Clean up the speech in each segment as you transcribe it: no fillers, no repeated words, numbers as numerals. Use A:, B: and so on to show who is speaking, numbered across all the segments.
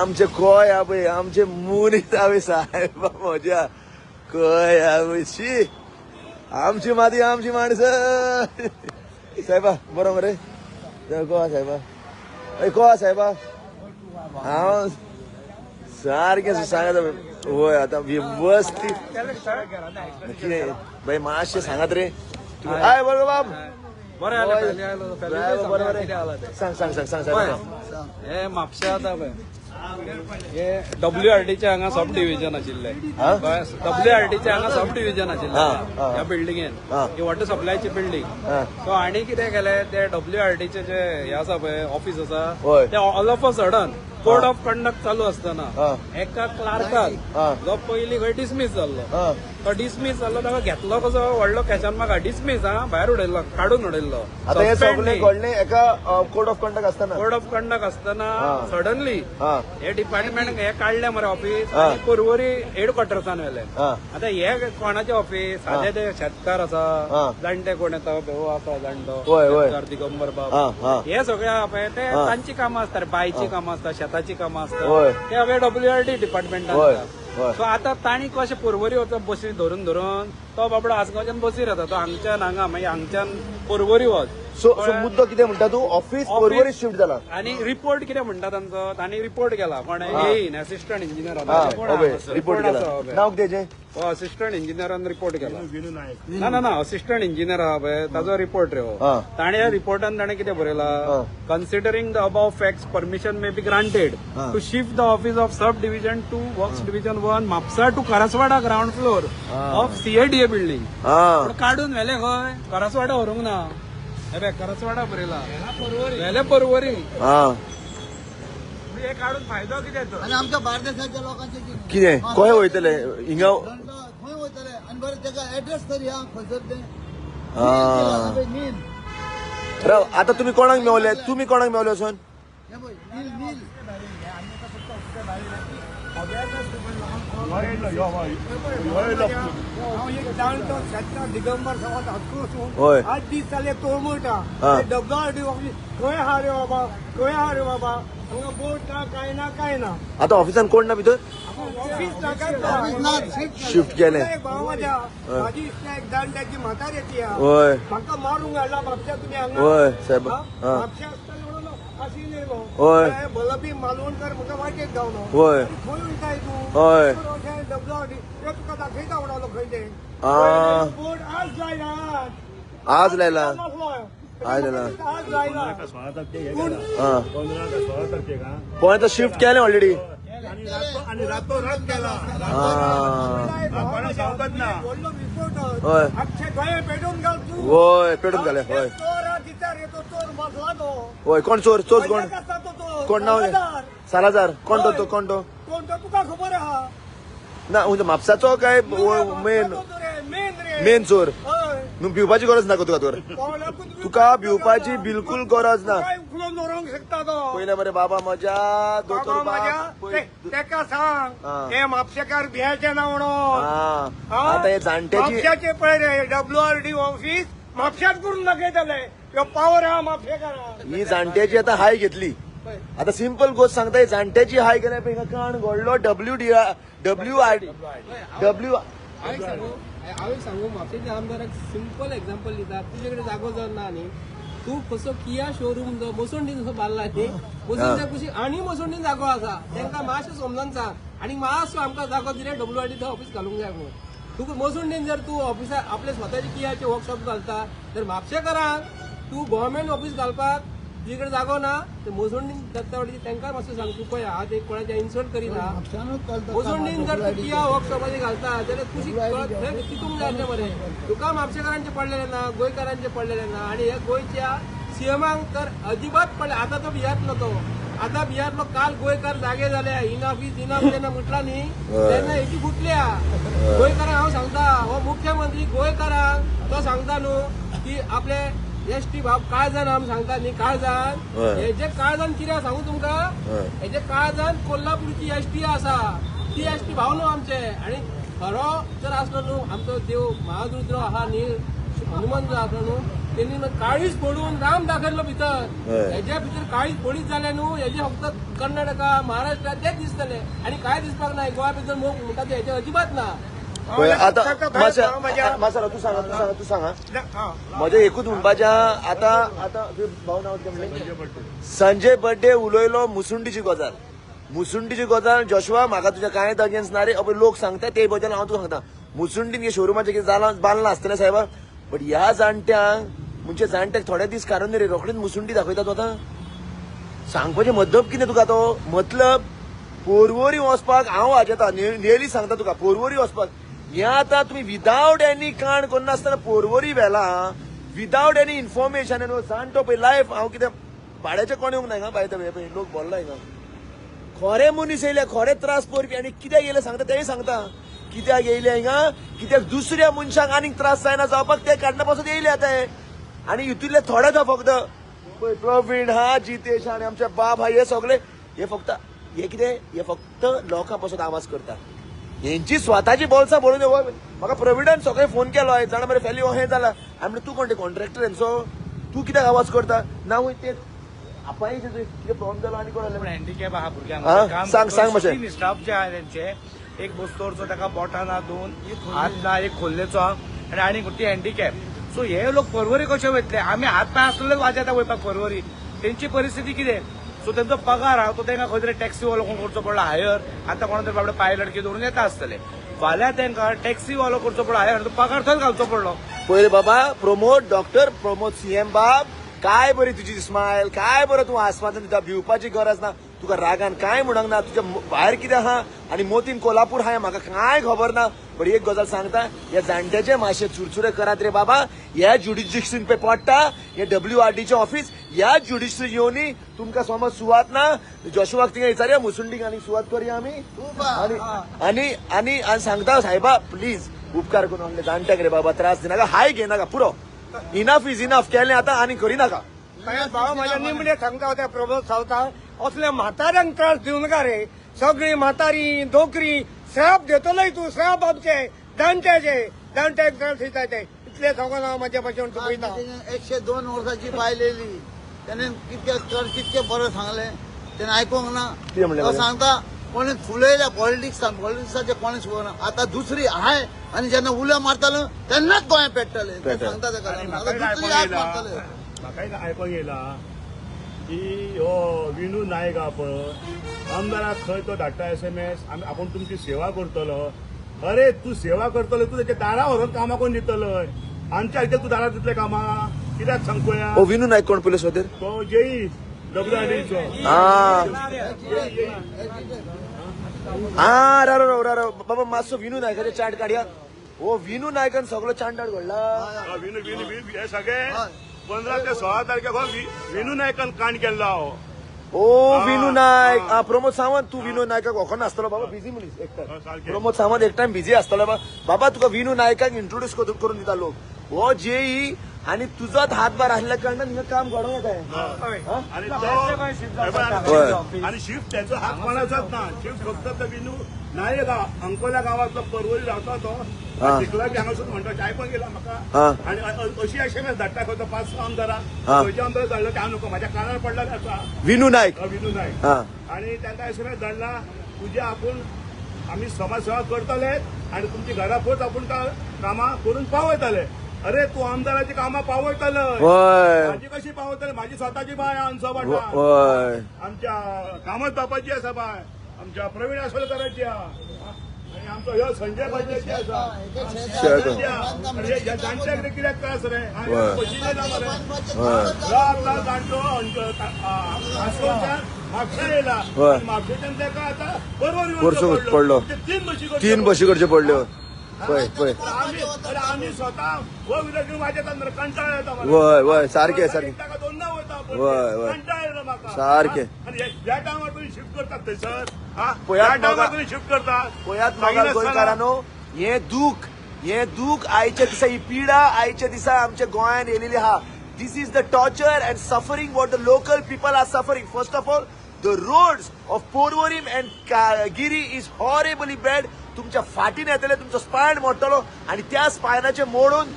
A: आमचे कोय आबे आमचे मुनीत आवे साहेब मजा कोय आबेची आमची माती आमची माणसं साहेबा बरोबर आहे कोआ साहेबा कोआ साहेबा हा सारखे सांगत होय आता व्यवस्थित भाई मातशे सांगत रे काय बरोबर बाब बरोबर सांग सांग सांग सांग सांग
B: हे म्हापशा आता हे WRT हांगा सब डिव्हिजन आशिल्ले WRT हांगा सब डिव्हिजन आशिल्ले ह्या बिल्डिंगेन ही वॉटर सप्लायची बिल्डिंग सो आनी कितें केलें ते WRT जे हे आसा पळय ऑफिस आसा ते all of a sudden code of conduct चालू असताना एका क्लार्कान जो पयलीं खंय डिसमीस जाल्लो तो डिसमीस जाल्लो ताका घेतलो कसो व्हडलो कॅशान म्हाका डिसमीस भायर उडयल्लो काडून उडयल्लो
A: आता हे सगळे घडले एका कोड ऑफ कंडक्ट असताना
B: सडनली हे डिपार्टमेंट हे काढले मरे ऑफिस आणि पुरवरी हेडक्वार्टर्सान व्हेले आता हे कोणाचे ऑफिस साधे ते शेतकार आसा जाणटे कोण येता भाऊ आसा जाणटो दिगंबर बाब हे सगळे ते तांची कामां असतात बायची कामां असतात शेताची कामां असतात ते हांवें WRT डिपार्टमेंटान सो आता ताणी कशें पुरवरी वचप बसी धरून धरून तो बाबडो आसगांवच्यान बसीर येता तो हांगच्यान हांगा मागीर हांगच्यान पुरवरी वच
A: सो मुद्दो कितें म्हणटा तूं ऑफिस पुरवरी शिफ्ट जाला
B: आणि रिपोर्ट कितें म्हणटा तांचो तांणी रिपोर्ट केला कोण येईन असिस्टंट इंजिनियर
A: रिपोर्ट केला नाव कितें
B: असिस्टंट इंजिनियरान रिपोर्ट केला ना असिस्टंट इंजिनियर आहा पळय ताचो रिपोर्ट रे हो ताणे रिपोर्टान ताणें कितें बरयला considering the above facts permission may be granted to shift the office of sub division to works division 1 Mapusa to Karaswada ground floor of CADA building काढून व्हेले खंय करसवाडा व्हरूंक ना हे करसवाडा बरयला व्हेले परवरी हे काढून फायदो कितें
C: आणि आमच्या बार्देशाच्या लोकांचे
A: कितें खंय वयतले हिंगा
C: खंय वयतले आणि बरें तेका एड्रेस तरी हा खंयसर ते
A: राव आता तुम्ही कोणाक मेवले वचून
C: दिगंबर
A: होय
C: आज दीस जाले तोळमोयटा WRT ऑफिस खंय हा रे बाबा हांगा बोर्ड ना काय ना
A: आता ऑफिसान कोण ना भितर
C: ऑफिस ना काय
A: शिफ्ट केले
C: माझी एक दांड्याची म्हातारी येते
A: होय
C: म्हाका मारूंक घाला म्हापशा तुम्ही हांगा
A: होय साहेब
C: म्हापशा आसतना आशिल्ले
A: होय
C: बलबी मालवणकर म्हाका वाटेक गावलो
A: होय
C: खंय वयताय तूं
A: होय
C: WRT ते तुका दाखयता उडवलो खंय ते बोर्ड आज लायला
A: आज लायला
C: आज लायला
A: पण शिफ्ट केले ऑलरेडी
C: आणि रातोरात केला व्हडलो रिपोर्टर
A: होय
C: अक्षय गोंय पेटून घाल तूं
A: होय पेटून घाले होय
C: चोर दिसार येतो चोर बसला तो
A: होय कोण चोर कोण कोण नाव सालाजार कोण तो
C: कोण तो तुका खबर आहा
A: ना म्हापसाचो काय मेन चोर भिवपाची गरज ना तुका भिवपाची बिलकुल गरज ना पहिले बरे बाबा मजा दोतोर
C: तेका सांग हे म्हापशेकार भियाचे ना म्हणून
A: आता हे जाणट्याची
C: म्हापशाचे पळय रे WRT ऑफिस म्हापशात करून दाखयतले ह्यो पावर आहा म्हापशेकाराक
A: ही जाणट्याची आता हाय घेतली आता सिंपल गोष्ट सांगता जाणट्याची हाय केल्या पैकी काण घडलो
D: हांवें सांगू म्हापशेचे आमदार एक सिंपल एक्झाम्पल दिता तुजे कडेन जागो जर ना न्ही तूं कसो किया शोरूम जो मोसोंडीन कसो बांदला न्ही मोसोंडीन कुशी आनी मोसोंडीन जागो आसा तांकां मातशें समजून सांग आनी मातसो आमकां जागो दिले WRT ऑफिस घालूंक जाय म्हणून तुका मोसोंडीन जर तूं ऑफिसार आपले स्वताचे कियाचे वर्कशॉप घालता तर म्हापशेकारांक तूं गव्हर्मेंट ऑफिस घालपाक तुजे कडेन जागो ना तर मोसोंडीन दत्तावडी तांकां मातसो सांग तूं पळय हांव एक कोणाचें इन्सल्ट करिना मोसोंडीन जर तूं किया वर्कशॉपाची घालता जाल्यार कुशी चिंतूंक जाय आसलें मरे तुका म्हापशेकारांचे पडलेले ना गोंयकारांचे पडलेले ना आनी हे गोंयच्या CMांक तर अजिबात पडले आता तो भियातलो तो आता बिहारलो काल गोंयकार जागे जाले इनाफ जेन्ना म्हटला न्ही तेन्ना हेची गुटल्या गोंयकारांक हांव सांगता हो मुख्यमंत्री गोंयकारांक तो सांगता न्हू की आपले एसटी भाव काळजान आमी सांगता न्ही काळजान हेजे काळजान कित्याक सांगू तुमकां हेजे काळजान कोल्हापूरची एसटी आसा ती एसटी भाव न्हू आमचे आनी खरो जर आसलो न्हू आमचो देव महारुद्र आहा न्ही हनुमान जो आसलो न्हू त्यांनी मग काळीच फोडून राम दाखयलो भितर
A: हय.
D: हेच्या भितर काळीच फोडीत जाले न्हू हेजे फक्त कर्नाटका महाराष्ट्रात तेच दिसतले आणि काय दिसपाक नाही गोवा भितर मोग म्हणटा ते हेचे अजिबात ना
A: पळय, आता मासा तू सांगा म्हजे एकूच म्हणपाचें आता भाऊ नाव कितें म्हणलें संजय बड्डे उलयलो मुसुंडीची गजाल जोशवा म्हाका तुज्या कांय अगेन्स्ट ना रे लोक सांगता ते बद्दल हांव तुका सांगता मुसुंडीन हे शोरुमाचें कितें जालां बांदलां आसतलें साहेबा बट ह्या जाणट्यांक म्हणजे जाणट्याक थोडे दीस कारण रे रोखडीच मुसुंडी दाखयता तो आतां सांगपाचें मतलब कितें तुका तो मतलब पोरवोरी वचपाक हांव हाजें नियरली सांगता तुका पोरवोरी वचपाक हें आतां तुमी विदावट एनी काण करनासतना पोरवोरी व्हेला विदावट एनी इन्फॉर्मेशन जाणटो पळय लायफ हांव कितें भाड्याचें कोण येवंक ना बाय पळय लोक बोल्ला हिंगा खरे मनीस येयले खरे त्रास पडपी आनी कित्याक येयले सांगता तेय सांगता कित्याक येयले हिंगा कित्याक दुसऱ्या मनशाक आनीक त्रास जायना जावपाक ते काडना पासून येयले आतां आनी हितूंतले थोडेच हा फक्त प्रवीण हा जितेश आनी आमचे बाब हा हे सगळे हे फक्त हे कितें हे फक्त लोकां पासून आवाज करता हेंची स्वताची बोल्सां भरून म्हाका प्रवीणान सगळे फोन केलो जाणा मरे फॅली हे जाला हांवें म्हणलें तूं कोण ते कॉन्ट्रॅक्टर हेंचो तूं कित्याक आवाज करता ना वय ते आपाय कितें प्रॉब्लेम जालो आनी कोण
B: हँडिकॅप आहा भुरग्यांक
A: सांग मातशें
B: स्टाफ जे आहा तेंचे एक बस्तोरचो ताका बोटां ना दोन हात ना एक खोल्लेचो आनी आनी ती हँडिकॅप सो हे लोक परवरी कशे वयतले आमी हात पांय आसलेलेच वाजयता वयपाक परवरी तेंची परिस्थिती कितें सो तेंचो पगार आहा तो तांकां खंय तरी टॅक्सी वालो कोण करचो पडलो हायर आतां कोणा तरी बाबडे पायलट कितें दवरून येता आसतले फाल्यां तांकां टॅक्सी वालो करचो पडलो हायर तो पगार थंय घालचो पडलो
A: पहिले बाबा डॉक्टर प्रमोद सीएम बाब काय बरी तुजी स्मायल काय बरं तू आस्वादन दिता भिवपाची गरज ना तुका रागान काय म्हणूंक ना तुज्या भायर कितें आहा आनी मोतीन कोल्हापूर आहा म्हाका कांय खबर ना पण एक गजाल सांगता ह्या जाणट्याचे मातशे चुरचुरे करात रे बाबा ह्या ज्युडिशियरीन पे पडटा हे WRDचे ऑफिस ह्या ज्युडिशियरी येवनी तुमकां समज सुवात ना जोशुवाक थिंगा विचारया मुसुंडीक आनी सुवात करया आमी आनी सांगता साहेबा प्लीज उपकार करून आमच्या जाणट्याक रे बाबा त्रास दिनाका हाय घेनाका पुरो इनफ इज इनफ केलें आतां आनी करिनाका
C: भाव माझ्या निमणे सांगता होत्या प्रबोध सावता असल्या म्हाताऱ्यांक त्रास दिवं नका रे सगळी म्हातारी दोकरी श्राप देतलोय तू श्राप आमचे जाणट्याक त्रास दिता ते इतले सांगून हांव म्हाज्या भाशेन चुकयता
E: 102 वर्साची बायल येयली त्याने कितके बरें सांगलें त्याने आयकूंक ना
A: कितें म्हणलें
E: तो सांगता कोणी फुलयल्या पॉलिटिक्साचे कोणीच उलोवना आता दुसरी हाय आनी जेन्ना उलो मारतालो तेन्नाच गोंय पेट्टले ते सांगता ताका दुसरी हात मारतले
F: म्हाका एक आयकोंक येयला की हो विनू नायक हा पळय आमदाराक खंय तो धाडटा SMS आपूण तुमची सेवा करतलो अरे तू सेवा करतलो तू तेच्या दारा व्हरून कामां कोण दितलो आमच्या इथे तू दारा दितले कामां कित्याक सांग पळया
A: ओ विनू नायक कोण पयले सोदर
F: तो जेई WRDचो
A: बाबा मातसो विनू नायकाचे चार्ट काडया हो विनू नायकान सगळो चांडाड घडला
F: विनू हे सगळे 15 ते 16 तारखेक हो विनू नायकान कांड केल्लो हांव
A: ओ विनू नायक प्रमोद सावंत तू विनू नायकाक वखन आसतलो बाबा बिझी मनीस एक टाइम प्रमोद सावंत एक टाइम बिझी आसतलो बाबा तुका विनू नायकाक इंट्रोड्यूस करून दिता लोक हो जेई आणि तुझाच हातभार असल्या कारणान हिंगा काम घडोवं येता
F: आणि शिफ्ट त्याचा हात कोणाचाच ना शिफ्ट फक्त विनू नायक अंकोला गावातलो परवरी रावता तो शिकला की हांगासून म्हणटा चाय पण गेला म्हाका आणि अशी SMS धाडटा खंय 5 आमदारां खंयचे आमदार धाडलो ते हांव नको म्हाज्या कानार पडलेले आसा
A: विनू नायक
F: आणि तांकां SMS धाडला तुजे आपूण आमी समाज सेवा करतले आणि तुमची घरा पोच आपूण कामां करून पावयतले अरे तू आमदाराची कामां पावयतलो माझी कशी पावयतले माझी स्वताची बाय आमचो वाटा आमच्या कामत बापाची आसा बाय आमच्या प्रवीण आसोलकराची आणि आमचो ह्यो संजय बड्डेची आसा जाणट्याक कित्याक त्रास रे पयशे ना मरे आपला जाणटो म्हापशा येयला म्हापशेच्यान ताका आतां बरोबर
A: पडलो 3 बशी करच्यो पडल्यो पळय
F: आम्ही स्वतः व विरोधी वाजयता मरे कंटाळा येता
A: वय सारखे
F: ताका दोनदा वयता कंटाळा येता म्हाका
A: सारखे
F: आणि ह्या टायमार तुम्ही शिफ्ट करतात थंयसर
A: पळयात
F: ह्या टायमार तुम्ही शिफ्ट करतात
A: पळयात मोगाल गोंयकारांनो हे दूख आयच्या दिसा ही पिडा आयच्या दिसा आमच्या गोंयान येयलेली आहा this is the torture and suffering what the local people are suffering first of all the roads of Porvorim and Guirim is horribly bad तुमच्या फाटीन येतले तुमचो स्पायन मोडटलो आणि त्या स्पायनाचे मोडून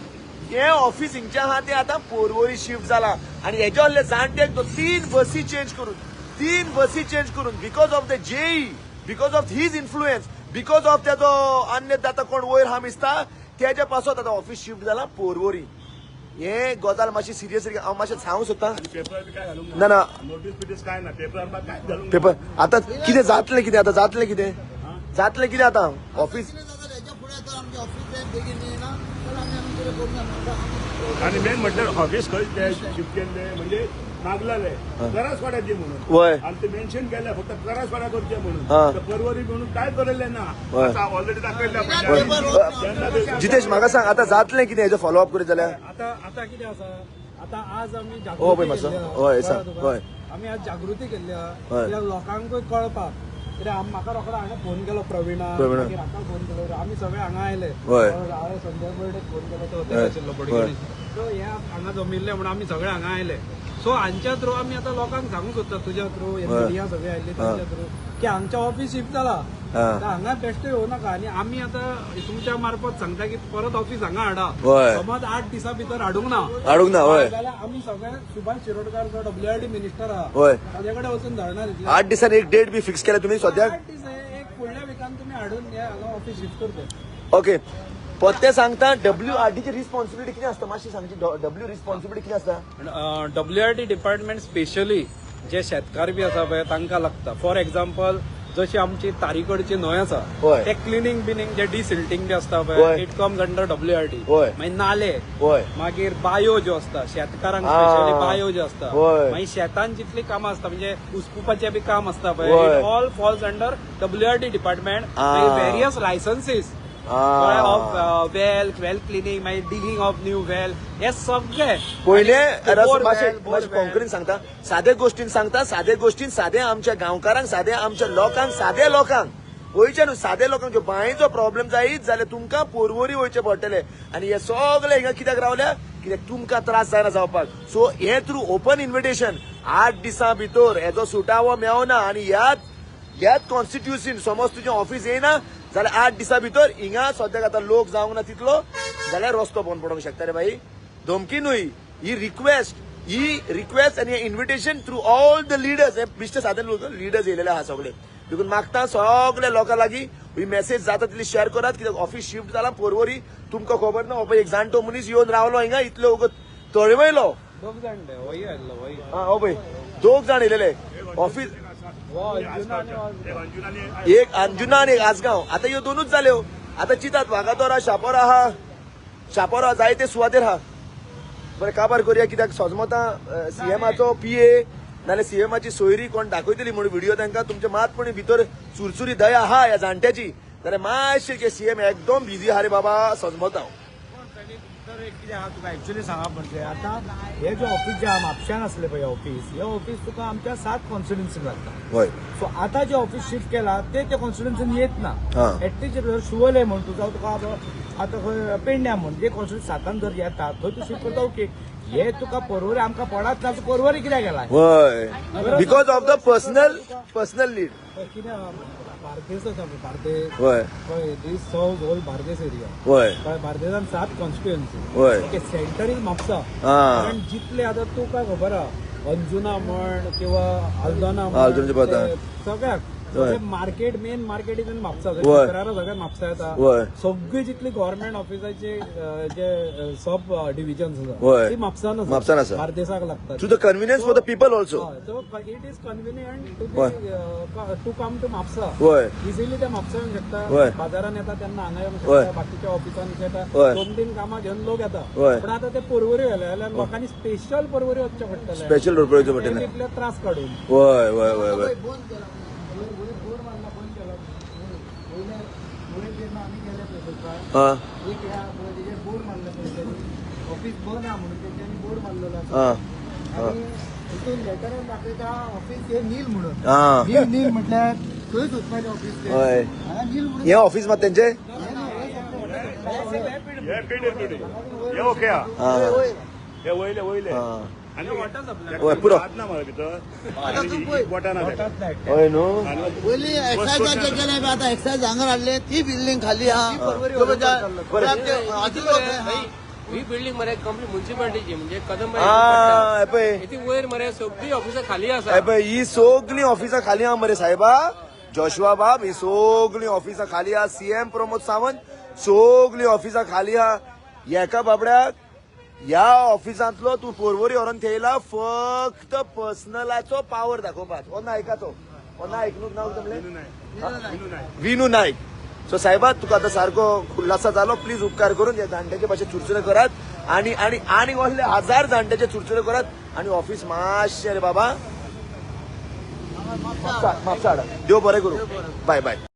A: हे ऑफिस हिंगचे आहा ते आता पोरवोरी शिफ्ट जाला आणि हेच्या वरले जाणटेक तो 3 बसी चेंज करून बिकॉज ऑफ द जेई, because of his influence, because of त्याचो अन्य आता कोण वयर हा मिसता त्याच्या पासून आता ऑफिस शिफ्ट जाला पोरवोरी. हे गजाल मातशी सिरियसली हांव मातशें सांगूंक सोदतां.
F: पेपर काय घालूंक
A: ना
F: नोटीस बिटीस काय ना पेपर काय घालूंक
A: पेपर आता कितें जातलें कितें आता ऑफिस
E: याच्या पुढे तर आमची ऑफिस बेगीन येईना तर आम्ही आमच्याकडे करून
F: आणि मेन म्हटल्यार ऑफिस खंय शिफ्ट केल्ले म्हणजे मागलेले करासवाड्याचे म्हणून
A: वय
F: आणि ते मेन्शन केले फक्त करासवाड्या करचे
A: हा.
F: म्हणून परवरी म्हणून काय करेले ना ऑलरेडी दाखवले.
A: जितेश म्हाका सांग आता जातलें कितें हेजो फॉलोअप करीत जाल्यार.
B: आता कितें आसा, आता आज आमी
A: हो पळय
B: जागृती
A: मातसो
B: केल्ली
A: हय
B: आहा.
A: सांग
B: कळ्ळें
A: हय
B: तुका? आमी आज जागृती केल्ली आहा.
A: हय.
B: कित्याक लोकांकूय कळपाक कित्याक म्हाका रोखडो हांगा फोन केलो प्रवीणा मागीर हाका फोन केलो आमी सगळे हांगा आयले.
A: हय.
B: हांवें संजय बर्डे फोन केलो तो हॉटेल आशिल्लो बडगडी. सो हे हांगा जमिल्ले म्हणून आमी सगळे हांगा आयले. सो हांच्या थ्रू आमी आतां लोकांक सांगूंक सोदता तुज्या थ्रू मिडिया सगळे आयिल्ले तांच्या थ्रू की हांगच्या ऑफिस शिफ्ट जाला हांगा बेश्टे येवं नाका आनी आमी आतां तुमच्या मार्फत सांगता की परत ऑफिस हांगा हाडा.
A: हय.
B: समज 8 दिसां भितर हाडूंक ना
A: हय
B: जाल्यार आमी सगळे सुभाष शिरोडकार जो WRD मिनिस्टर आहा
A: हय
B: ताजे कडेन वचून धरणार दितले.
A: 8 दिसांनी एक डेट बी फिक्स केल्या तुमी सद्याक.
B: 8 दीस एक फुडल्या विकान तुमी हाडून हांगा ऑफिस शिफ्ट करता.
A: ओके पत्ते सांगता WRDची रिस्पॉन्सिबिलिटी कितें आसता मातशी सांगची. W रिस्पॉन्सिबिलिटी कितें आसता.
B: WRD डिपार्टमेंट स्पेशली जे शेतकार बी आसा पळय तांकां लागता. फॉर एक्झाम्पल जशी आमची तारीकडची न्हंय आसा
A: होय.
B: ते क्लिनिंग बिनिंग जे डिसिल्टिंग बी आसता
A: होय.
B: पळय इट कम्स अंडर WRD.
A: होय.
B: मागीर नाले
A: होय
B: मागीर बायो ज्यो आसता शेतकारांक
A: आ.
B: स्पेशली बायो ज्यो आसता
A: होय.
B: मागीर शेतान जितली कामां आसता म्हणजे उसपुपाचें बी काम आसता पळय
A: होय.
B: It all falls under WRD department.
A: आ.
B: Various licences of well cleaning मागीर डिगिंग ऑफ न्यू वेल हे सगळे
A: पहिले
B: बोर
A: मातशें
B: वेल, बोर वेल.
A: कॉन्क्रीट सांगता. सादे गोष्टीन सादे आमच्या गांवकारांक सादे आमच्या लोकांक वयचे न्हू सादे लोकांक ज्यो बांयचो प्रॉब्लेम जायत जाल्यार तुमकां पोरवोरी वयचे पडटले आणि हे सगळे हिंगा कित्याक रावल्या कित्याक तुमकां त्रास जायना जावपाक. सो हे थ्रू ओपन इन्व्हिटेशन 8 दिसां भितर हेजो सुटावो मेळना आणि ह्याच कॉन्स्टिट्युन्सीन समज तुजें ऑफिस येयना जाल्यार 8 दिसां भितर हिंगा सद्याक आतां लोक जावंक ना तितलो जाल्यार रस्तो बंद पडोंक शकता रे भाई. धमकी न्हय ही रिक्वेस्ट आणि invitation through all the leaders. हे बिश्टे साधन लिडर्स येयलेले आहा सगळे. देखून मागता सगळ्या लोकां लागीं ही मेसेज जाता तितली शेअर करात कित्याक ऑफिस शिफ्ट जाला पोरवोरी. तुमकां खबर ना हो पळय एक जाणटो मनीस येवन रावलो हिंगा इतलो वगत तळवयलो.
B: दोग जाणटे वही आयल्लो वही
A: हो पळय 2 जाण येयलेले ऑफिस एक अंजुना आणि एक आसगांव. आता ह्यो 2च जाल्यो. आता चितात वागातोर शापोरा जायते सुवातेर आहा. बरें काबार करुया कित्याक सोजमोता सीएमाचो PA नाल्यार सीएमाची सोयरी कोण दाखयतली म्हणून व्हिडिओ तांकां तुमच्या मातपणी भितर सुरसुरी दया आहा ह्या जाणट्याची जाल्यार मातशें की सीएम एकदम बिझी आहा रे बाबा सोजमोता.
G: तर एक कितें आहा तुका एक्चुअली सांगप म्हणजे आता हे जे ऑफिस जे म्हापश्यान असले पळय ऑफिस हे ऑफिस तुका आमच्या 7 कॉन्स्टिट्युन्सीन लागता.
A: हय
G: सो आता जे ऑफिस शिफ्ट केला ते कॉन्स्टिट्युन्सीन येत ना.
A: हा.
G: एटलीस्ट शुवले म्हण तुका आता खंय पेडण्या म्हण जे कॉन्स्टिट्युन्सी 7 जर येता थंय तूं शिफ्ट करता ओके. हे तुका परवरी आमकां पडत ना परवरी कित्याक गेला
A: वय because of the personal need.
G: कितें बार्देस आसा पळय बार्देस
A: वय
G: पळय दीस साऊथ होल बार्देस एरिया
A: वय
G: कळ्ळें. बार्देसान 7 कॉन्स्टिट्युएन्सी
A: वय
G: ओके. Centre is Mapusa.
A: हा
G: कारण जितले आता तुका खबर आहा अंजुना म्हण किंवा आल्दोना
A: आल्दोनाचे पता.
G: सगळ्याक
A: हय.
G: Market main market is Mapusa
A: हय.
G: सगळ्याक म्हापसा येता.
A: हय.
G: सगळी जितली गव्हर्नमेंट ऑफिसाचे जे सब डिव्हिजन्स
A: हय.
G: आसा ती म्हापसान
A: म्हापसान आसा.
G: बार्देसाक लागतात.
A: To the convenience for the people also.
G: So it is convenient
A: हय.
G: To come to Mapusa.
A: वय
G: इझिली ते म्हापसा येवंक
A: हय.
G: शकता. बाजारान येता तेन्ना हांगा येवंक
A: हय.
G: शकता. बाकीच्या ऑफिसान येता
A: हय.
G: 2-3 कामां घेवन लोक येता.
A: हय.
G: पण आता ते परवरी व्हेले जाल्यार लोकांनी स्पेशल परवरी वचचे पडटले.
A: स्पेशल रोडवरचे पडटले.
G: तितले त्रास काडून
A: वय वय वय वय हा
G: बोर्ड मारला ऑफिस बंद आहा म्हणून तेंच्यांनी बोर्ड मारलेलो
A: हा
G: आसा. आणि तितून लेटरान दाखयता ऑफिस हे नील म्हणून.
A: हा
G: नील म्हटल्यार खंयच वचपाचें ऑफिस ते.
A: हय
G: हांगा नील म्हणून
A: हे ऑफिस मात तेंचे
F: हे ओके हा
A: हा
F: हे वयले
A: हा
F: आणि
A: वय पुरो
F: ना मला भितर बोटाना
A: हय न्हू.
E: पयलीं एक्सायज जे केले पळय आतां एक्सायज हांगा हाडले ती बिल्डींग खाली आहा.
D: ही बिल्डिंग मरे कंप्लीट म्युन्सिपालिटीची म्हणजे कदंबा
A: हा हे पळय
D: ती वयर मरे सगळी ऑफिसां खाली आसा
A: हे पळय ही सगळी ऑफिसां खाली आहा मरे साहेबा जोशुआ बाब ही सगळी ऑफिसां खाली आहा सीएम प्रमोद सावंत सगळी ऑफिसां खाली आहा एका बाबड्याक ह्या ऑफिसांतलो तूं परवरी व्हरून थेयला फक्त पर्सनलाचो पावर दाखोवपाक हो नायकाचो हो नायक न्हू नांव तमलें विनू नायक सो साहेबा तुका आतां सारको खुलासा जालो प्लीज उपकार करून या जाणट्याचे भाशेन चुरचुरे करात आनी आनी आनी असले 1000 जाणट्याचे चुरचुरे करात आनी ऑफिस मातशें रे बाबा म्हापसा हाडा देव बरें करूं बाय बाय